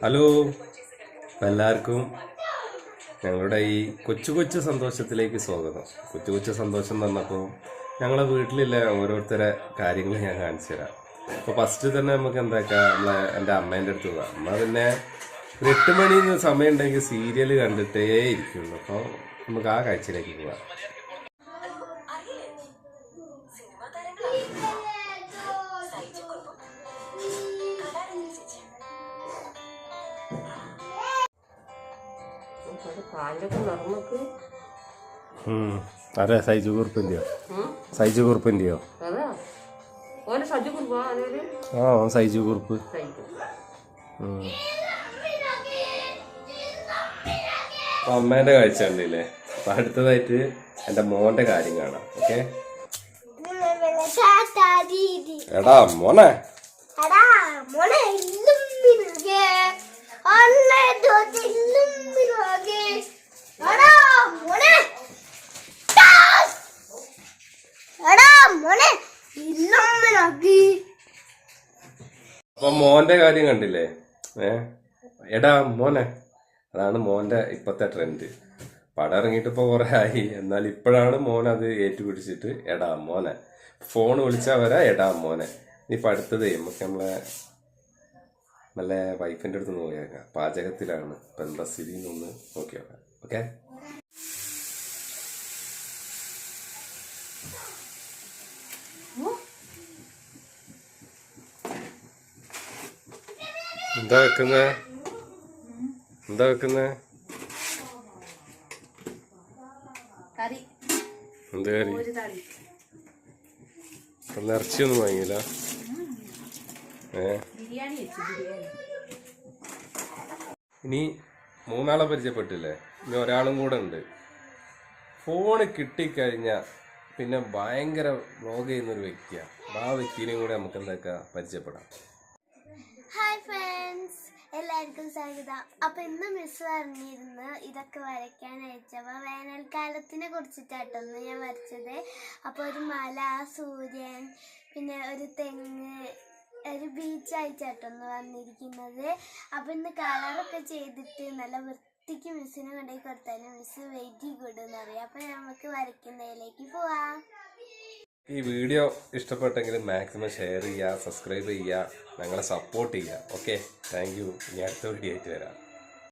Hello, എല്ലാവർക്കും ഞങ്ങളുടെ ഈ കൊച്ചു കൊച്ചു സന്തോഷത്തിലേക്ക് സ്വാഗതം. കൊച്ചു കൊച്ചു സന്തോഷം എന്ന് പറഞ്ഞപ്പോൾ ഞങ്ങളെ വീട്ടിലുള്ള ഓരോരുത്തരെ കാര്യങ്ങൾ ഞാൻ കാണിച്ചു തരാം. അപ്പോൾ ഫസ്റ്റ് തന്നെ നമുക്ക് എന്താക്കാം, എൻ്റെ അമ്മേൻ്റെ അടുത്ത് പോകാം. അമ്മ പിന്നെ ഒരു 8 മണി സമയം ഉണ്ടെങ്കിൽ സീരിയൽ കണ്ടിട്ടേ ഇരിക്കുള്ളൂ. അപ്പോൾ നമുക്ക് ആ കാഴ്ചയിലേക്ക് പോകാം. അതെ, സൈജു കുറുപ്പിൻ്റെയോ? സൈജു കുറുപ്പിൻ്റെയോ? ആ, സൈജു കുറുപ്പ്. അമ്മേന്റെ കാഴ്ച ഉണ്ടല്ലേ. അപ്പൊ അടുത്തതായിട്ട് എന്റെ മോന്റെ കാര്യം കാണാം. ഓക്കെ, എടാ മോനെ, അപ്പൊ മോന്റെ കാര്യം കണ്ടില്ലേ? എടാ മോനെ, അതാണ് മോന്റെ ഇപ്പത്തെ ട്രെൻഡ്. പടം ഇറങ്ങിയിട്ട് ഇപ്പൊ കുറെ ആയി, എന്നാൽ ഇപ്പോഴാണ് മോൻ അത് ഏറ്റുപിടിച്ചിട്ട് എടാ മോനെ. ഫോൺ വിളിച്ചാ വരാ എടാ മോനെ. ഇനിയിപ്പൊ അടുത്തത് നമുക്ക് നല്ല വൈഫിന്റെ അടുത്ത് നോക്കിയേക്കാം. പാചകത്തിലാണ്, ഇപ്പൊ എന്താ സ്ഥിതി എന്നൊന്ന് നോക്കി നോക്കാം. ഓക്കെ, എന്താ വെക്കുന്നേ? എന്താ വെക്കുന്നേ? എന്ത് കറി? ഇറച്ചിയൊന്നും വാങ്ങിയില്ല? ഇനി 3 ആളെ പരിചയപ്പെട്ടില്ലേ? ഇനി ഒരാളും കൂടെ ഉണ്ട്. ഫോണ് കിട്ടിക്കഴിഞ്ഞാ പിന്നെ ഭയങ്കര വ്ലോഗ് ചെയ്യുന്നൊരു വ്യക്തിയാണ്. ആ വ്യക്തിനെയും കൂടെ നമുക്ക് എന്താക്കാം, പരിചയപ്പെടാം. ഹായ് ഫ്രണ്ട്സ്, എല്ലാവർക്കും സ്വാഗതം. അപ്പോൾ ഇന്ന് മിസ് പറഞ്ഞിരുന്നു ഇതൊക്കെ വരയ്ക്കാൻ അയച്ചപ്പോൾ വേനൽക്കാലത്തിനെ കുറിച്ചിട്ടായിട്ടൊന്ന് ഞാൻ വരച്ചത്. അപ്പോൾ ഒരു മല, സൂര്യൻ, പിന്നെ ഒരു തെങ്ങ്, ഒരു ബീച്ച് അയച്ചായിട്ടൊന്ന് വന്നിരിക്കുന്നത്. അപ്പോൾ ഇന്ന് കളറൊക്കെ ചെയ്തിട്ട് നല്ല വൃത്തിക്ക് മിസ്സിനെ കൊണ്ടുപോയി കൊടുത്താലും മിസ് വെരി ഗുഡ് എന്ന് പറയും. അപ്പോൾ നമുക്ക് വരയ്ക്കുന്നതിലേക്ക് പോവാം. ഈ വീഡിയോ ഇഷ്ടപ്പെട്ടെങ്കിൽ മാക്സിമം ഷെയർ ചെയ്യുക, സബ്സ്ക്രൈബ് ചെയ്യുക, ഞങ്ങളെ സപ്പോർട്ട് ചെയ്യുക. Okay, thank you. ഇനി അടുത്ത വീഡിയോ ആയിട്ട് വരാം.